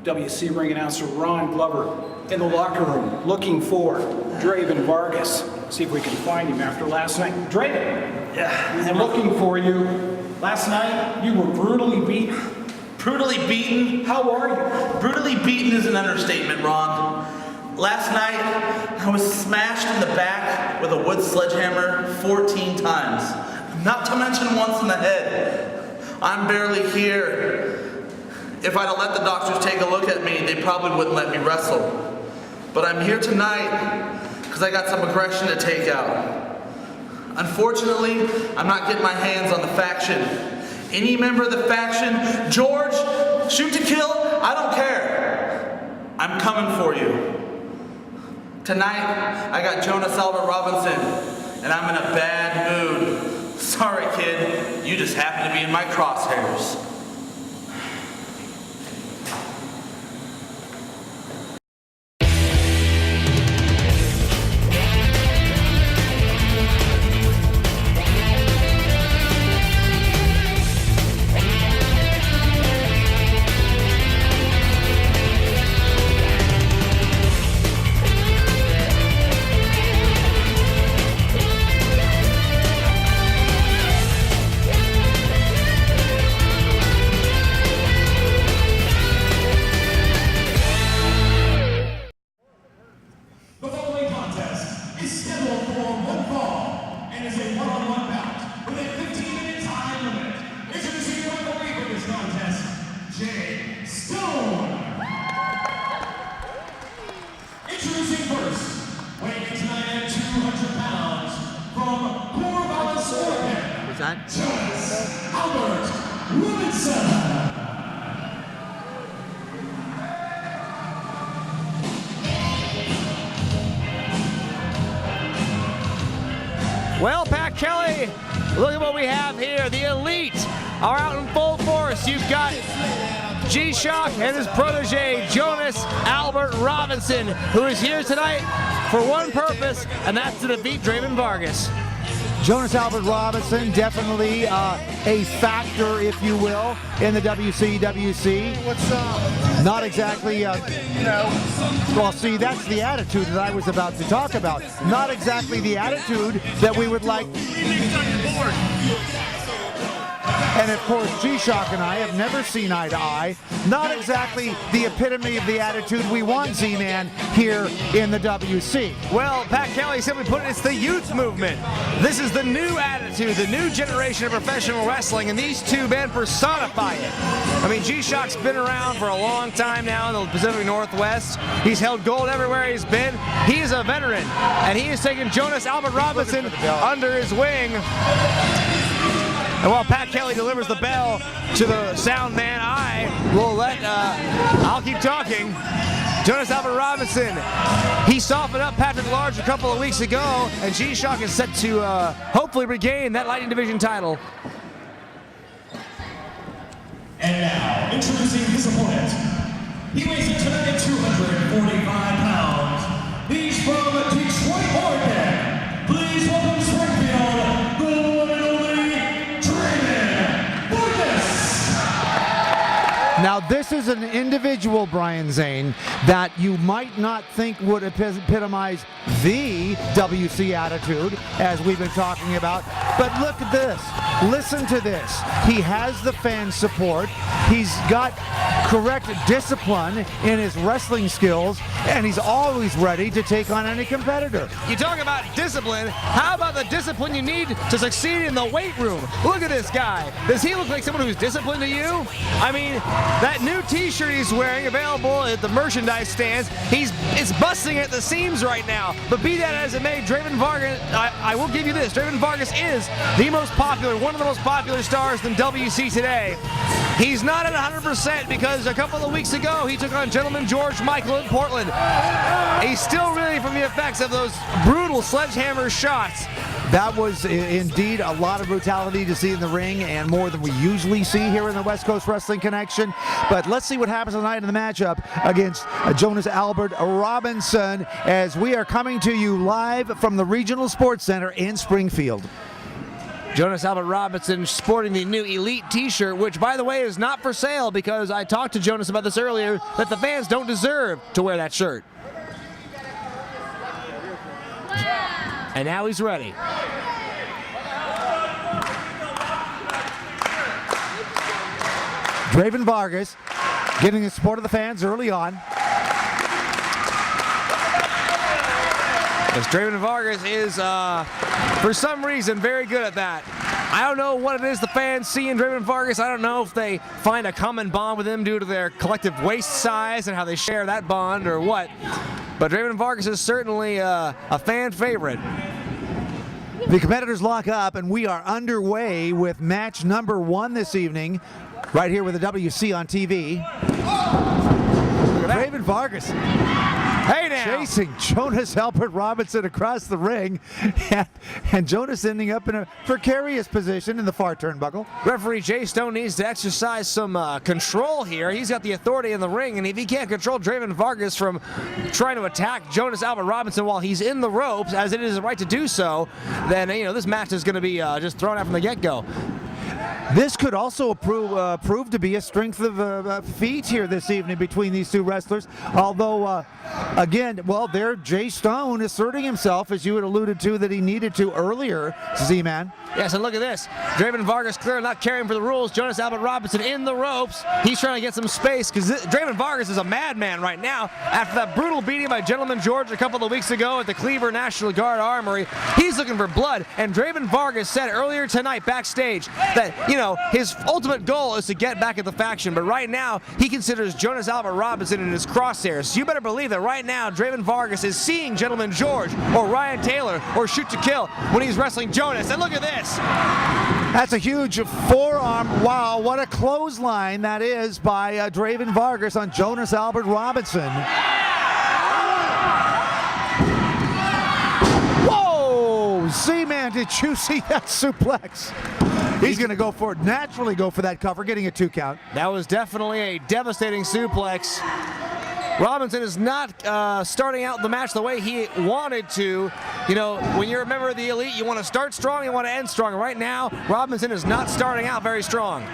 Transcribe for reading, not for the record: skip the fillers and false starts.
WC ring announcer Ron Glover in the locker room looking for Draven Vargas. See if we can find him after last night. Draven, we're looking for you. Last night, you were brutally beaten. Brutally beaten? How are you? Brutally beaten is an understatement, Ron. Last night, I was smashed in the back with a wood sledgehammer 14 times. Not to mention once in the head. I'm barely here. If I'd have let the doctors take a look at me, they probably wouldn't let me wrestle. But I'm here tonight because I got some aggression to take out. Unfortunately, I'm not getting my hands on the faction. Any member of the faction, George, shoot to kill, I don't care. I'm coming for you. Tonight, I got Jonas Albert Robinson, and I'm in a bad mood. Sorry, kid, you just happen to be in my crosshairs. Jonas Albert Robinson. Well, Pat Kelly, look at what we have here. The Elite are out in full force. You've got G-Shock and his protege, Jonas Albert Robinson, who is here tonight for one purpose, and that's to defeat Draven Vargas. Jonas Albert Robinson, definitely a factor, if you will, in the WCWC. What's up? Not exactly, well, see, that's the attitude that I was about to talk about. Not exactly the attitude that we would like. And of course, G-Shock and I have never seen eye to eye. Not exactly the epitome of the attitude we want, Z-Man, here in the WC. Well, Pat Kelly simply put it, it's the youth movement. This is the new attitude, the new generation of professional wrestling, and these two men personify it. I mean, G-Shock's been around for a long time now in the Pacific Northwest. He's held gold everywhere he's been. He is a veteran, and he has taken Jonas Albert Robinson under his wing. And while Pat Kelly delivers the bell to the sound man, I'll keep talking. Jonas Albert Robinson, he softened up Patrick Large a couple of weeks ago, and G-Shock is set to hopefully regain that Lightning Division title. And now, introducing his opponent. He weighs in tonight at 245 pounds. He's from Detroit, Oregon. Please welcome Springfield, the one and only Draven Vargas. Now, this is an individual, Brian Zane, that you might not think would epitomize the WC attitude, as we've been talking about. But look at this. Listen to this. He has the fan support. He's got correct discipline in his wrestling skills, and he's always ready to take on any competitor. You talk about discipline. How about the discipline you need to succeed in the weight room? Look at this guy. Does he look like someone who's disciplined to you? I mean, that new t-shirt he's wearing, available at the merchandise stands, it's busting at the seams right now. But be that as it may, Draven Vargas, I will give you this, Draven Vargas is the most popular, one of the most popular stars in WC today. He's not at 100% because a couple of weeks ago he took on Gentleman George Michael in Portland. He's still reeling from the effects of those brutal sledgehammer shots. That was indeed a lot of brutality to see in the ring, and more than we usually see here in the West Coast Wrestling Connection. But let's see what happens tonight in the matchup against Jonas Albert Robinson, as we are coming to you live from the Regional Sports Center in Springfield. Jonas Albert Robinson sporting the new Elite t-shirt, which by the way is not for sale because I talked to Jonas about this earlier, that the fans don't deserve to wear that shirt. And now he's ready. Draven Vargas getting the support of the fans early on. As Draven Vargas is, for some reason, very good at that. I don't know what it is the fans see in Draven Vargas. I don't know if they find a common bond with him due to their collective waist size and how they share that bond or what. But Draven Vargas is certainly a fan favorite. The competitors lock up, and we are underway with match number 1 this evening, right here with the WC on TV. Draven Vargas. Hey now! Chasing Jonas Albert Robinson across the ring, and Jonas ending up in a precarious position in the far turnbuckle. Referee Jay Stone needs to exercise some control here. He's got the authority in the ring, and if he can't control Draven Vargas from trying to attack Jonas Albert Robinson while he's in the ropes, as it is his right to do so, then this match is going to be just thrown out from the get-go. This could also prove to be a strength of feet here this evening between these two wrestlers. Although, again, well, there Jay Stone asserting himself, as you had alluded to, that he needed to earlier, Z-Man. Yes, and look at this. Draven Vargas clearly not caring for the rules. Jonas Albert Robinson in the ropes. He's trying to get some space because Draven Vargas is a madman right now. After that brutal beating by Gentleman George a couple of weeks ago at the Cleaver National Guard Armory, he's looking for blood. And Draven Vargas said earlier tonight backstage that, his ultimate goal is to get back at the faction. But right now, he considers Jonas Albert Robinson in his crosshairs. So you better believe that right now, Draven Vargas is seeing Gentleman George or Ryan Taylor or Shoot to Kill when he's wrestling Jonas. And look at this. That's a huge forearm. Wow, what a clothesline that is by Draven Vargas on Jonas Albert Robinson. Whoa! Z-Man, did you see that suplex? He's going to naturally go for that cover, getting a 2 count. That was definitely a devastating suplex. Robinson is not starting out the match the way he wanted to. When you're a member of the Elite, you want to start strong, you want to end strong. Right now, Robinson is not starting out very strong.